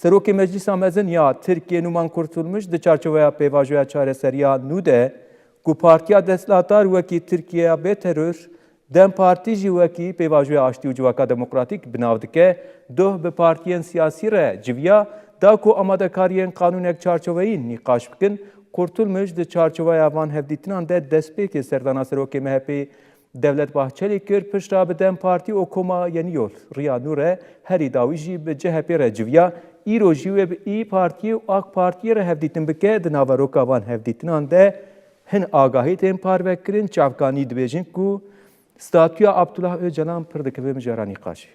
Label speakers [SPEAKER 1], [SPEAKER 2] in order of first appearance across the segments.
[SPEAKER 1] Serokê Meclîsa Mezin ya Tirkiye Numan Kurtulmuş di çarçoveya pêvajoya çareseriya nû de ku Partiya Desthilatdar wekî Tirkiyeya bêterör Dem Partî jî wekî pêvajoya aştî û civaka demokratîk bi nav dike, doh bi partiyên siyasî re civiya da ku amadekariyên qanûnek çarçoveyî nîqaş bikin, Kurtulmuş di çarçoveya van hevdîtinan de destpêkê serdana Serokê MHP Devlet Bahçeli kir pişta bi Dem Partî û Koma Yenî Yol Riya Nû re herî dawî jî bi CHP re civiya, îro jî wê bi İYİ Partiyê û AK Partiyê re hevdîtin bike di naveroka van hevdîtinan de hin agahî tên parvekirin çavkanî dibêjin ku statüya Abdullah Öcalan pir dikeve mijara nîqaşê.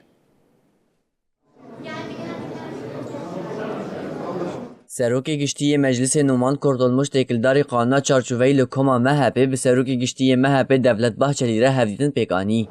[SPEAKER 2] Serokê Giştiyê Meclisê Numan Kurtulmuş têkildarî qanûna çarçoveyî li Koma MHP bi Serokê Giştiyê MHP Devlet Bahçelî re hevdîtin pêkanî.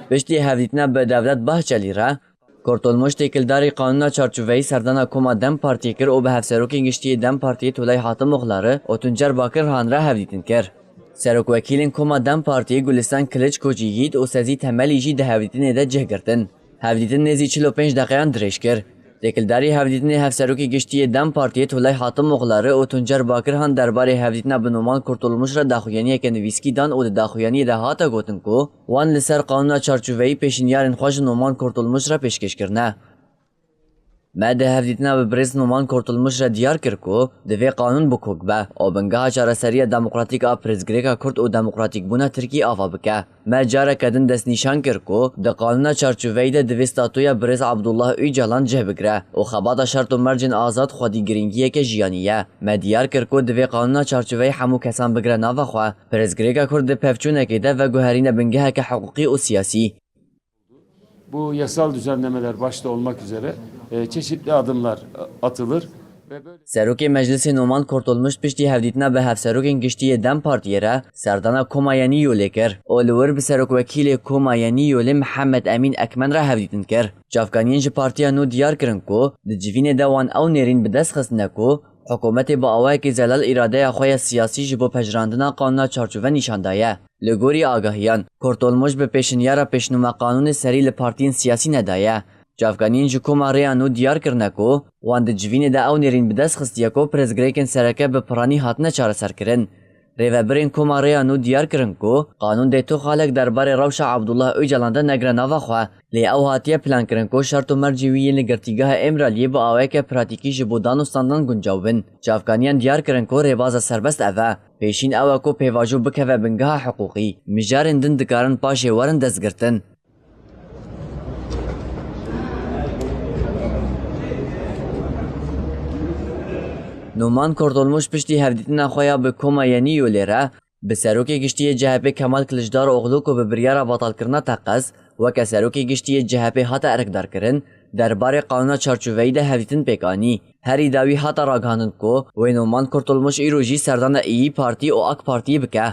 [SPEAKER 2] Piştî hevdîtina bi Devlet Bahçelî re, Kurtulmuş têkildarî qanûna çarçoveyî serdana Koma Dem Partiyê kir û bi hevserokên Giştiyê Dem Partiyê Tulay Hatim Oxlarî û Tuncer Bakirhan re hevdîtin kir. Serokwekîlên Koma Dem Partiyê Gulistan Kiliçko Cîhîd û Sezî Temelî jî di hevdîtinê de cih girtin. Hevdîtin nêzî 45 deqeyan dirêj kir. Têkildarî hevdîtinê hevserokê Giştiyê Dem Partiyê Tulay Hatim Oxlarî û Tuncer Bakirhan derbarê hevdîtina bi Numan Kurtulmuş re daxuyaniyeke nivîskî dan û di daxuyaniyê de hate gotin ku wan li ser qanûna çarçoveyî pêşînyarên xwe ji Numan Kurtulmuş re pêşkêşkirine. Me di hevdîtina bi Birêz Numan Kurtulmuş re diyar kir ku divê qanûn bikok be û bingeha çareseriya demokratîk a Pirêzgirêka Kurd û demokratîkbûna Tirkî ava bike. Me careke din destnîşan kir ku di qanûna çarçoveyî de divê statuya Birêz Abdullah Öcalan cih bigire û xebata şert û mercên azad xwedîgiringiyeke jiyanî ye. Me diyar kir ku divê qanûna çarçoveyî hemû kesan bigire nava xwe. Pirêzgirêka Kurd di pevçûnekê de veguherîne bingeheke hiqûqî û siyasî.
[SPEAKER 3] Bu yasal düzenlemeler başta olmak üzere çeşitli adımlar atılır.
[SPEAKER 2] Serokê Meclisê Numan Kurtulmuş piştî hevdîtina bi hevserokên Giştiyê Dem Partiyê re serdana Koma Yenî Yolê kir û li wir bi Serokwekîlê Koma Yenî Yolê Mihemed Emîn Ekmen re hevdîtin kir. Çavkaniyên ji partiya nû diyar kirin ku di civînê de wan ew nêrîn bi dest xistine ku hikûmetê bi awayekî zelal îradeya xwe ya siyasî ji bo pejirandina qanûna çarçove nîşan daye. Li gorî agahiyan, Kurtulmuş bi pêşinyara pêşnûma qanûnê serî li partiyên siyasî nedaye. Çavkaniyên ji Koma rêya nû diyar kirine ku wan di civînê de ew nêrîn bi dest xistiye ku pirêzgirêkên sereke bi piranî hatine çareserkirin. Rêvebirên Koma rêya nû diyar kirin ku qanûn dê tu xalek derbarê rewşa Abdullah Öcalan de negire nava xwe. Lê ew hatiye plankirin ku şert û mercê wî yên li girtîgeha Emiraliyê bi awayeke piratîkî ji bo danûstandan guncaw bin. Çavkaniyan diyar kirin ku rêbaza serbest ev e. Pêşîn ew e ku pêvajo bikeve bingeha hiqûqî. Mijarên din dikarin paşê werin destgirtin. Numan Kurtulmuş piştî hevdîtina xwe ya bi Koma Yenî Yolê re bi Serokê Giştiyê CHP Kemal Kılıçdaroğlu ku bi biryara batalkirina teqez weke Serokê Giştiyê CHP hate erekdarkirin, derbarê qanûna çarçoveyî de hevdîtin pêkanî. Herî dawî hata ragihandin ku wê Numan Kurtulmuş îro jî serdana İYİ Partî û AK Partiyê bike.